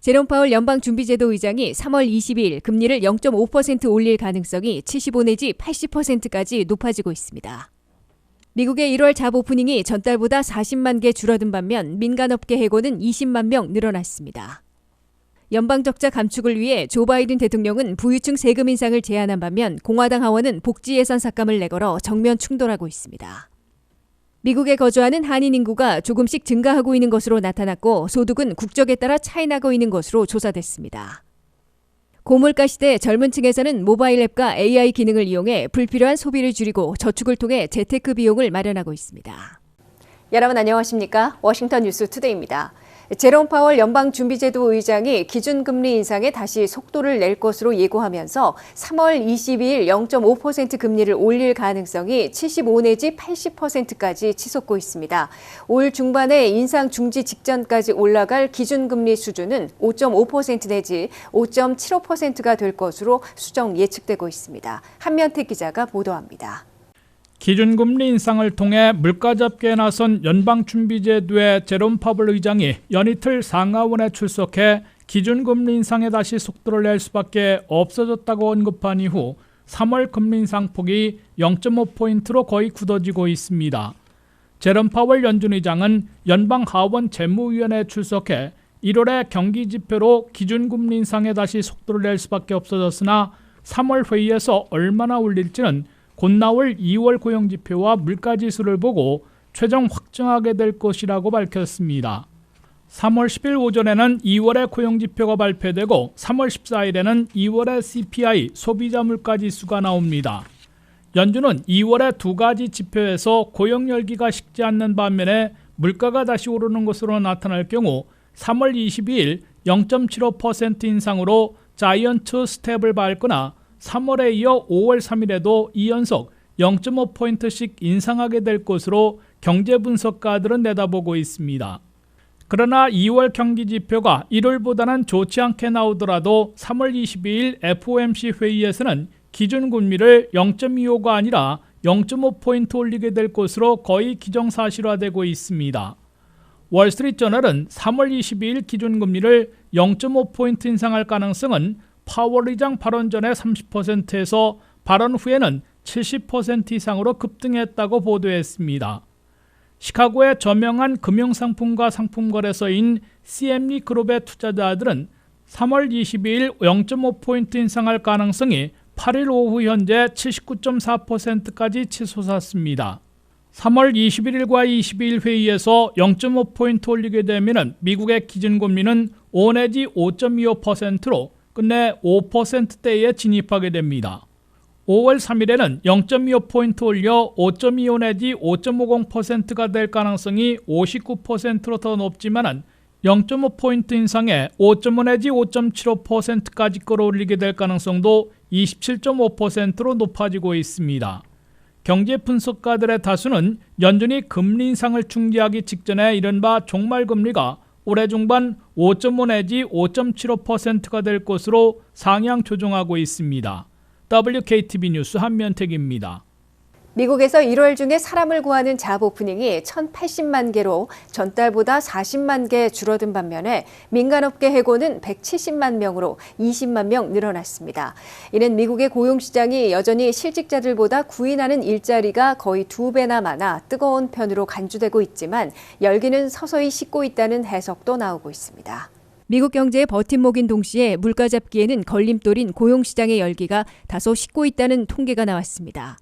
제롬 파월 연방준비제도 의장이 3월 22일 금리를 0.5% 올릴 가능성이 75 내지 80%까지 높아지고 있습니다. 미국의 1월 잡 오프닝이 전달보다 40만 개 줄어든 반면 민간업계 해고는 20만 명 늘어났습니다. 연방적자 감축을 위해 조 바이든 대통령은 부유층 세금 인상을 제안한 반면 공화당 하원은 복지 예산 삭감을 내걸어 정면 충돌하고 있습니다. 미국에 거주하는 한인 인구가 조금씩 증가하고 있는 것으로 나타났고 소득은 국적에 따라 차이나고 있는 것으로 조사됐습니다. 고물가 시대 젊은 층에서는 모바일 앱과 AI 기능을 이용해 불필요한 소비를 줄이고 저축을 통해 재테크 비용을 마련하고 있습니다. 여러분 안녕하십니까? 워싱턴 뉴스 투데이입니다. 제롬 파월 연방준비제도 의장이 기준금리 인상에 다시 속도를 낼 것으로 예고하면서 3월 22일 0.5% 금리를 올릴 가능성이 75 내지 80%까지 치솟고 있습니다. 올 중반에 인상 중지 직전까지 올라갈 기준금리 수준은 5.5% 내지 5.75%가 될 것으로 수정 예측되고 있습니다. 한면택 기자가 보도합니다. 기준금리 인상을 통해 물가잡기에 나선 연방준비제도의 제롬 파월 의장이 연이틀 상하원에 출석해 기준금리 인상에 다시 속도를 낼 수밖에 없어졌다고 언급한 이후 3월 금리 인상폭이 0.5포인트로 거의 굳어지고 있습니다. 제롬 파월 연준 의장은 연방하원 재무위원회에 출석해 1월의 경기지표로 기준금리 인상에 다시 속도를 낼 수밖에 없어졌으나 3월 회의에서 얼마나 올릴지는 곧 나올 2월 고용지표와 물가지수를 보고 최종 확정하게 될 것이라고 밝혔습니다. 3월 10일 오전에는 2월의 고용지표가 발표되고 3월 14일에는 2월의 CPI 소비자 물가지수가 나옵니다. 연준은 2월의 두 가지 지표에서 고용 열기가 식지 않는 반면에 물가가 다시 오르는 것으로 나타날 경우 3월 22일 0.75% 인상으로 자이언트 스텝을 밟거나 3월에 이어 5월 3일에도 2연속 0.5포인트씩 인상하게 될 것으로 경제 분석가들은 내다보고 있습니다. 그러나 2월 경기지표가 1월보다는 좋지 않게 나오더라도 3월 22일 FOMC 회의에서는 기준금리를 0.25가 아니라 0.5포인트 올리게 될 것으로 거의 기정사실화되고 있습니다. 월스트리트저널은 3월 22일 기준금리를 0.5포인트 인상할 가능성은 파월 의장 발언 전에 30%에서 발언 후에는 70% 이상으로 급등했다고 보도했습니다. 시카고의 저명한 금융상품과 상품거래소인 CME 그룹의 투자자들은 3월 22일 0.5포인트 인상할 가능성이 8일 오후 현재 79.4%까지 치솟았습니다. 3월 21일과 22일 회의에서 0.5포인트 올리게 되면 미국의 기준금리는 5 내지 5.25%로 끝내 5%대에 진입하게 됩니다. 5월 3일에는 0.25포인트 올려 5.25 내지 5.50%가 될 가능성이 59%로 더 높지만 0.5포인트 인상에 5.5 내지 5.75%까지 끌어올리게 될 가능성도 27.5%로 높아지고 있습니다. 경제 분석가들의 다수는 연준이 금리 인상을 중지하기 직전에 이른바 종말금리가 올해 중반 5.5 내지 5.75%가 될 것으로 상향 조정하고 있습니다. WKTV 뉴스 한면택입니다. 미국에서 1월 중에 사람을 구하는 잡 오프닝이 1,080만 개로 전달보다 40만 개 줄어든 반면에 민간업계 해고는 170만 명으로 20만 명 늘어났습니다. 이는 미국의 고용시장이 여전히 실직자들보다 구인하는 일자리가 거의 2배나 많아 뜨거운 편으로 간주되고 있지만 열기는 서서히 식고 있다는 해석도 나오고 있습니다. 미국 경제의 버팀목인 동시에 물가 잡기에는 걸림돌인 고용시장의 열기가 다소 식고 있다는 통계가 나왔습니다.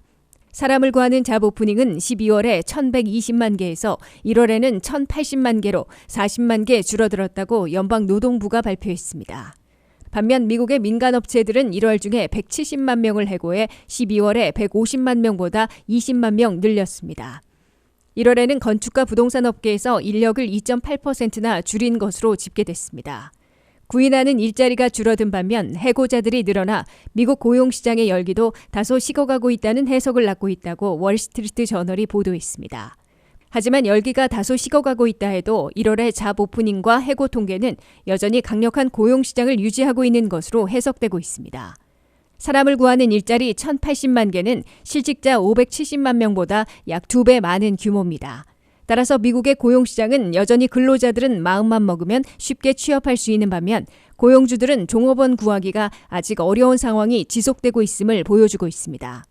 사람을 구하는 잡 오프닝은 12월에 1,120만 개에서 1월에는 1,080만 개로 40만 개 줄어들었다고 연방노동부가 발표했습니다. 반면 미국의 민간업체들은 1월 중에 170만 명을 해고해 12월에 150만 명보다 20만 명 늘렸습니다. 1월에는 건축과 부동산 업계에서 인력을 2.8%나 줄인 것으로 집계됐습니다. 구인하는 일자리가 줄어든 반면 해고자들이 늘어나 미국 고용시장의 열기도 다소 식어가고 있다는 해석을 낳고 있다고 월스트리트 저널이 보도했습니다. 하지만 열기가 다소 식어가고 있다 해도 1월의 잡 오프닝과 해고 통계는 여전히 강력한 고용시장을 유지하고 있는 것으로 해석되고 있습니다. 사람을 구하는 일자리 1,080만 개는 실직자 570만 명보다 약 2배 많은 규모입니다. 따라서 미국의 고용시장은 여전히 근로자들은 마음만 먹으면 쉽게 취업할 수 있는 반면 고용주들은 종업원 구하기가 아직 어려운 상황이 지속되고 있음을 보여주고 있습니다.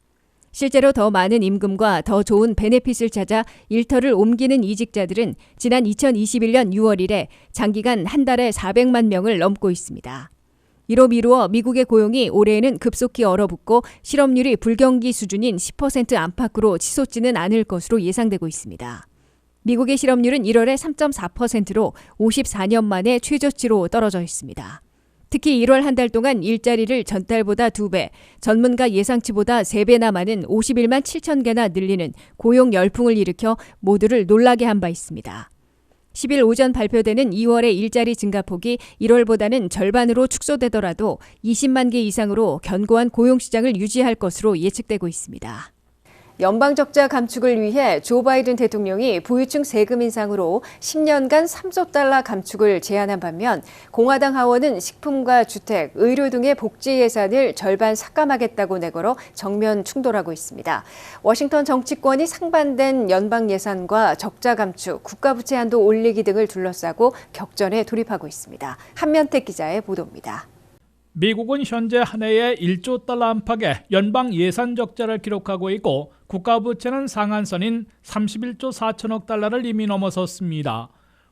실제로 더 많은 임금과 더 좋은 베네핏을 찾아 일터를 옮기는 이직자들은 지난 2021년 6월 이래 장기간 한 달에 400만 명을 넘고 있습니다. 이로 미루어 미국의 고용이 올해에는 급속히 얼어붙고 실업률이 불경기 수준인 10% 안팎으로 치솟지는 않을 것으로 예상되고 있습니다. 미국의 실업률은 1월에 3.4%로 54년 만에 최저치로 떨어져 있습니다. 특히 1월 한 달 동안 일자리를 전달보다 2배, 전문가 예상치보다 3배나 많은 51만 7천 개나 늘리는 고용 열풍을 일으켜 모두를 놀라게 한 바 있습니다. 10일 오전 발표되는 2월의 일자리 증가폭이 1월보다는 절반으로 축소되더라도 20만 개 이상으로 견고한 고용시장을 유지할 것으로 예측되고 있습니다. 연방 적자 감축을 위해 조 바이든 대통령이 부유층 세금 인상으로 10년간 3조 달러 감축을 제안한 반면 공화당 하원은 식품과 주택, 의료 등의 복지 예산을 절반 삭감하겠다고 내걸어 정면 충돌하고 있습니다. 워싱턴 정치권이 상반된 연방 예산과 적자 감축, 국가부채 한도 올리기 등을 둘러싸고 격전에 돌입하고 있습니다. 한면택 기자의 보도입니다. 미국은 현재 한 해에 1조 달러 안팎의 연방 예산 적자를 기록하고 있고 국가부채는 상한선인 31조 4천억 달러를 이미 넘어섰습니다.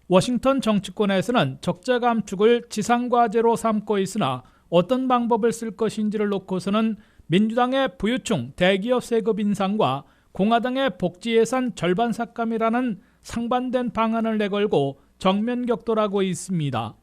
워싱턴 정치권에서는 적자 감축을 지상과제로 삼고 있으나 어떤 방법을 쓸 것인지를 놓고서는 민주당의 부유층 대기업 세금 인상과 공화당의 복지 예산 절반 삭감이라는 상반된 방안을 내걸고 정면 격돌하고 있습니다.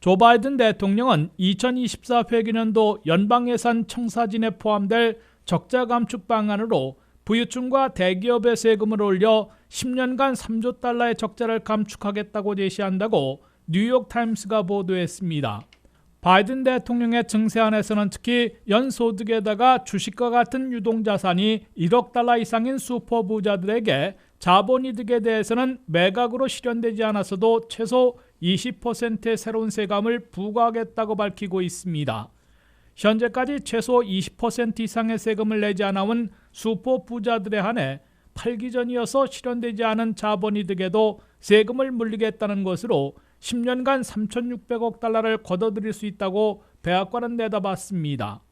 조 바이든 대통령은 2024 회계년도 연방예산 청사진에 포함될 적자 감축 방안으로 부유층과 대기업의 세금을 올려 10년간 3조 달러의 적자를 감축하겠다고 제시한다고 뉴욕타임스가 보도했습니다. 바이든 대통령의 증세안에서는 특히 연소득에다가 주식과 같은 유동자산이 1억 달러 이상인 슈퍼부자들에게 자본이득에 대해서는 매각으로 실현되지 않았어도 최소 20%의 새로운 세금을 부과하겠다고 밝히고 있습니다. 현재까지 최소 20% 이상의 세금을 내지 않아온 슈퍼부자들에 한해 팔기 전이어서 실현되지 않은 자본이득에도 세금을 물리겠다는 것으로 10년간 3,600억 달러를 걷어들일 수 있다고 백악관은 내다봤습니다.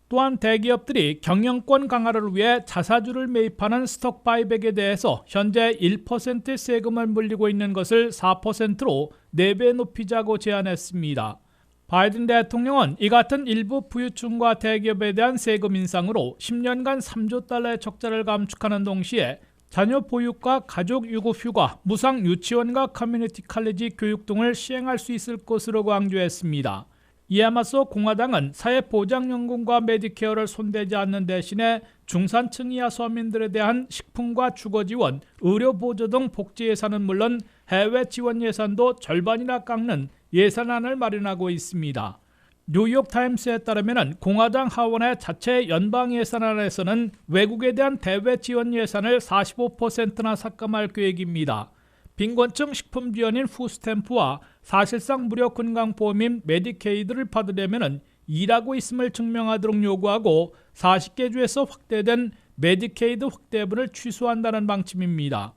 또한 대기업들이 경영권 강화를 위해 자사주를 매입하는 스톡 바이백에 대해서 현재 1%의 세금을 물리고 있는 것을 4%로 4배 높이자고 제안했습니다. 바이든 대통령은 이 같은 일부 부유층과 대기업에 대한 세금 인상으로 10년간 3조 달러의 적자를 감축하는 동시에 자녀 보육과 가족 유급 휴가, 무상 유치원과 커뮤니티 칼리지 교육 등을 시행할 수 있을 것으로 강조했습니다. 이에 맞서 공화당은 사회보장연금과 메디케어를 손대지 않는 대신에 중산층 이하 서민들에 대한 식품과 주거지원, 의료보조 등 복지 예산은 물론 해외 지원 예산도 절반이나 깎는 예산안을 마련하고 있습니다. 뉴욕타임스에 따르면 공화당 하원의 자체 연방 예산안에서는 외국에 대한 대외 지원 예산을 45%나 삭감할 계획입니다. 빈곤층 식품 지원인 푸스탬프와 사실상 무료 건강보험인 메디케이드를 받으려면 일하고 있음을 증명하도록 요구하고 40개 주에서 확대된 메디케이드 확대분을 취소한다는 방침입니다.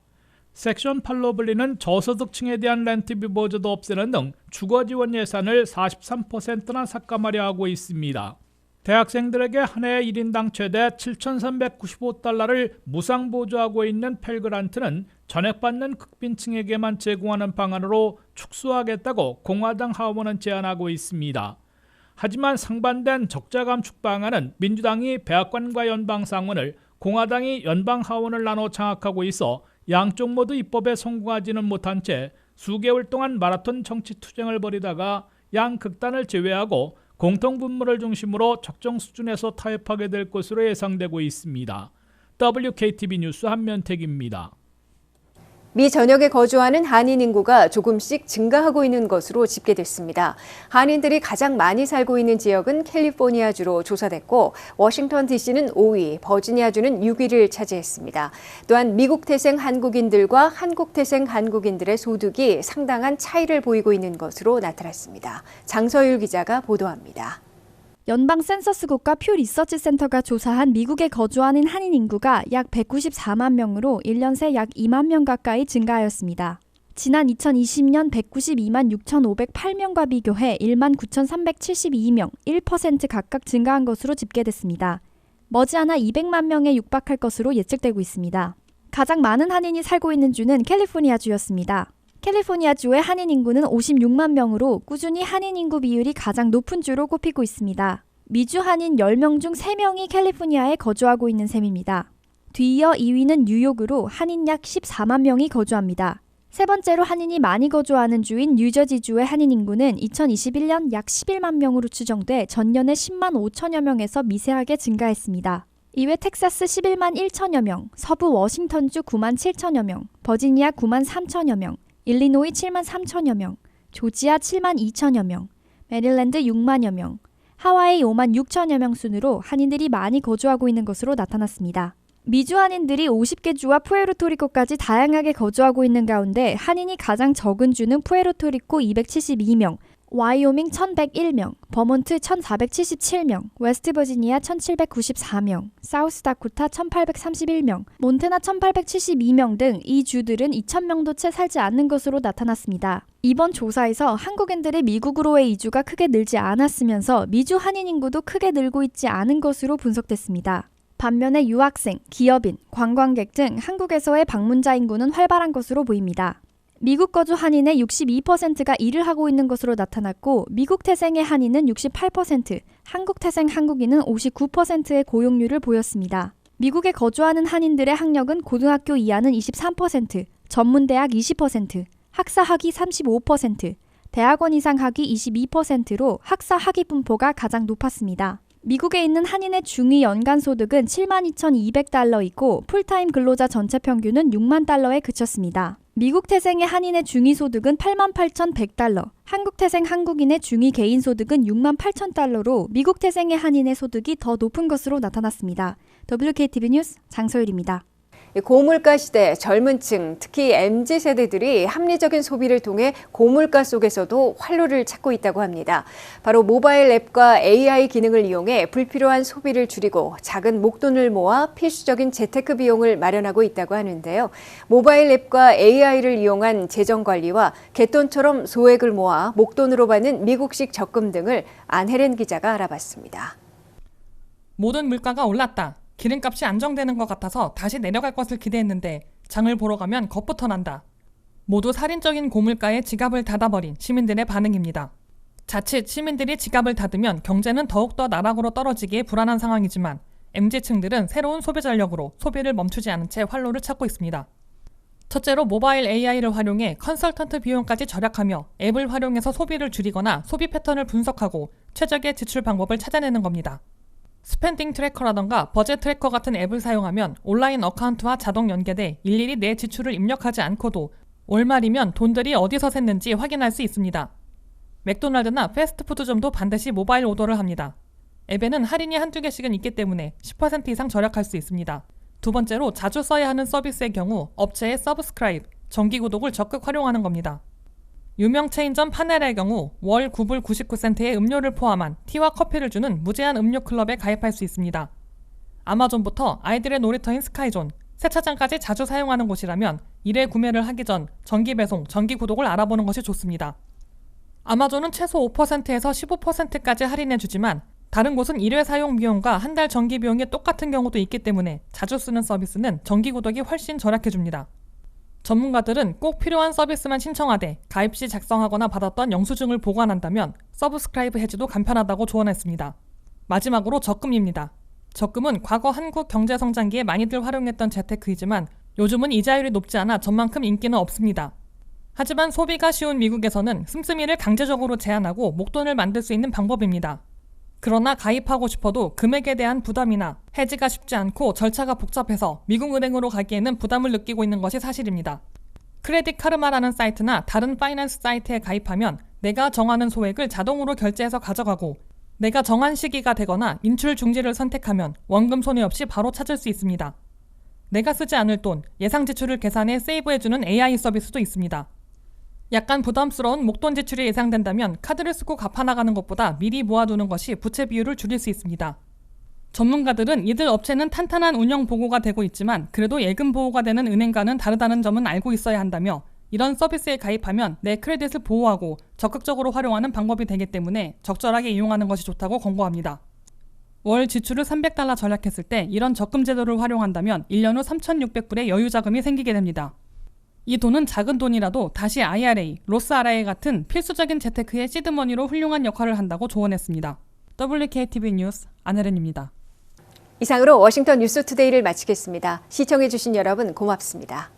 섹션 8로 불리는 저소득층에 대한 렌트비 보조도 없애는 등 주거지원 예산을 43%나 삭감하려 하고 있습니다. 대학생들에게 한 해 1인당 최대 7,395달러를 무상 보조하고 있는 펠그란트는 전액받는 극빈층에게만 제공하는 방안으로 축소하겠다고 공화당 하원은 제안하고 있습니다. 하지만 상반된 적자 감축 방안은 민주당이 백악관과 연방상원을, 공화당이 연방하원을 나눠 장악하고 있어 양쪽 모두 입법에 성공하지는 못한 채 수개월 동안 마라톤 정치 투쟁을 벌이다가 양 극단을 제외하고 공통분모를 중심으로 적정 수준에서 타협하게 될 것으로 예상되고 있습니다. WKTV 뉴스 한면택입니다. 미 전역에 거주하는 한인 인구가 조금씩 증가하고 있는 것으로 집계됐습니다. 한인들이 가장 많이 살고 있는 지역은 캘리포니아주로 조사됐고 워싱턴 DC는 5위, 버지니아주는 6위를 차지했습니다. 또한 미국 태생 한국인들과 한국 태생 한국인들의 소득이 상당한 차이를 보이고 있는 것으로 나타났습니다. 장서율 기자가 보도합니다. 연방 센서스국과 퓨 리서치 센터가 조사한 미국에 거주하는 한인 인구가 약 194만 명으로 1년 새 약 2만 명 가까이 증가하였습니다. 지난 2020년 192만 6,508명과 비교해 1만 9,372명, 1% 각각 증가한 것으로 집계됐습니다. 머지않아 200만 명에 육박할 것으로 예측되고 있습니다. 가장 많은 한인이 살고 있는 주는 캘리포니아주였습니다. 캘리포니아주의 한인 인구는 56만 명으로 꾸준히 한인 인구 비율이 가장 높은 주로 꼽히고 있습니다. 미주 한인 10명 중 3명이 캘리포니아에 거주하고 있는 셈입니다. 뒤이어 2위는 뉴욕으로 한인 약 14만 명이 거주합니다. 세 번째로 한인이 많이 거주하는 주인 뉴저지주의 한인 인구는 2021년 약 11만 명으로 추정돼 전년에 10만 5천여 명에서 미세하게 증가했습니다. 이외 텍사스 11만 1천여 명, 서부 워싱턴주 9만 7천여 명, 버지니아 9만 3천여 명, 일리노이 7만 3천여 명, 조지아 7만 2천여 명, 메릴랜드 6만여 명, 하와이 5만 6천여 명 순으로 한인들이 많이 거주하고 있는 것으로 나타났습니다. 미주 한인들이 50개 주와 푸에르토리코까지 다양하게 거주하고 있는 가운데 한인이 가장 적은 주는 푸에르토리코 272명, 와이오밍 1101명, 버몬트 1477명, 웨스트버지니아 1794명, 사우스다코타 1831명, 몬테나 1872명 등 이 주들은 2000명도 채 살지 않는 것으로 나타났습니다. 이번 조사에서 한국인들의 미국으로의 이주가 크게 늘지 않았으면서 미주 한인 인구도 크게 늘고 있지 않은 것으로 분석됐습니다. 반면에 유학생, 기업인, 관광객 등 한국에서의 방문자 인구는 활발한 것으로 보입니다. 미국 거주 한인의 62%가 일을 하고 있는 것으로 나타났고 미국 태생의 한인은 68%, 한국 태생 한국인은 59%의 고용률을 보였습니다. 미국에 거주하는 한인들의 학력은 고등학교 이하는 23%, 전문대학 20%, 학사 학위 35%, 대학원 이상 학위 22%로 학사 학위 분포가 가장 높았습니다. 미국에 있는 한인의 중위 연간 소득은 72,200달러이고 풀타임 근로자 전체 평균은 6만 달러에 그쳤습니다. 미국 태생의 한인의 중위 소득은 88,100달러, 한국 태생 한국인의 중위 개인 소득은 6만 8천 달러로 미국 태생의 한인의 소득이 더 높은 것으로 나타났습니다. WKTV 뉴스 장소율입니다. 고물가 시대 젊은 층, 특히 MZ세대들이 합리적인 소비를 통해 고물가 속에서도 활로를 찾고 있다고 합니다. 바로 모바일 앱과 AI 기능을 이용해 불필요한 소비를 줄이고 작은 목돈을 모아 필수적인 재테크 비용을 마련하고 있다고 하는데요. 모바일 앱과 AI를 이용한 재정 관리와 갯돈처럼 소액을 모아 목돈으로 받는 미국식 적금 등을 안혜련 기자가 알아봤습니다. 모든 물가가 올랐다. 기름값이 안정되는 것 같아서 다시 내려갈 것을 기대했는데 장을 보러 가면 겁부터 난다. 모두 살인적인 고물가에 지갑을 닫아버린 시민들의 반응입니다. 자칫 시민들이 지갑을 닫으면 경제는 더욱더 나락으로 떨어지기에 불안한 상황이지만 MZ층들은 새로운 소비 전략으로 소비를 멈추지 않은 채 활로를 찾고 있습니다. 첫째로 모바일 AI를 활용해 컨설턴트 비용까지 절약하며 앱을 활용해서 소비를 줄이거나 소비 패턴을 분석하고 최적의 지출 방법을 찾아내는 겁니다. 스펜딩 트래커라던가 버젯 트래커 같은 앱을 사용하면 온라인 어카운트와 자동 연계돼 일일이 내 지출을 입력하지 않고도 월말이면 돈들이 어디서 샜는지 확인할 수 있습니다. 맥도날드나 패스트푸드점도 반드시 모바일 오더를 합니다. 앱에는 할인이 한두 개씩은 있기 때문에 10% 이상 절약할 수 있습니다. 두 번째로 자주 써야 하는 서비스의 경우 업체의 서브스크라이브, 정기 구독을 적극 활용하는 겁니다. 유명 체인점 파넬의 경우 월 9불 99센트의 음료를 포함한 티와 커피를 주는 무제한 음료 클럽에 가입할 수 있습니다. 아마존부터 아이들의 놀이터인 스카이존, 세차장까지 자주 사용하는 곳이라면 1회 구매를 하기 전 정기 배송, 정기 구독을 알아보는 것이 좋습니다. 아마존은 최소 5%에서 15%까지 할인해주지만 다른 곳은 1회 사용 비용과 한 달 정기 비용이 똑같은 경우도 있기 때문에 자주 쓰는 서비스는 정기 구독이 훨씬 절약해줍니다. 전문가들은 꼭 필요한 서비스만 신청하되 가입 시 작성하거나 받았던 영수증을 보관한다면 서브스크라이브 해지도 간편하다고 조언했습니다. 마지막으로 적금입니다. 적금은 과거 한국 경제성장기에 많이들 활용했던 재테크이지만 요즘은 이자율이 높지 않아 전만큼 인기는 없습니다. 하지만 소비가 쉬운 미국에서는 씀씀이를 강제적으로 제한하고 목돈을 만들 수 있는 방법입니다. 그러나 가입하고 싶어도 금액에 대한 부담이나 해지가 쉽지 않고 절차가 복잡해서 미국 은행으로 가기에는 부담을 느끼고 있는 것이 사실입니다. 크레딧 카르마라는 사이트나 다른 파이낸스 사이트에 가입하면 내가 정하는 소액을 자동으로 결제해서 가져가고 내가 정한 시기가 되거나 인출 중지를 선택하면 원금 손해 없이 바로 찾을 수 있습니다. 내가 쓰지 않을 돈, 예상 지출을 계산해 세이브해주는 AI 서비스도 있습니다. 약간 부담스러운 목돈 지출이 예상된다면 카드를 쓰고 갚아나가는 것보다 미리 모아두는 것이 부채 비율을 줄일 수 있습니다. 전문가들은 이들 업체는 탄탄한 운영 보고가 되고 있지만 그래도 예금 보호가 되는 은행과는 다르다는 점은 알고 있어야 한다며 이런 서비스에 가입하면 내 크레딧을 보호하고 적극적으로 활용하는 방법이 되기 때문에 적절하게 이용하는 것이 좋다고 권고합니다. 월 지출을 $300 절약했을 때 이런 적금 제도를 활용한다면 1년 후 3,600불의 여유 자금이 생기게 됩니다. 이 돈은 작은 돈이라도 다시 IRA, 로스 IRA 같은 필수적인 재테크의 시드머니로 훌륭한 역할을 한다고 조언했습니다. WKTV 뉴스 안혜린입니다. 이상으로 워싱턴 뉴스투데이를 마치겠습니다. 시청해주신 여러분 고맙습니다.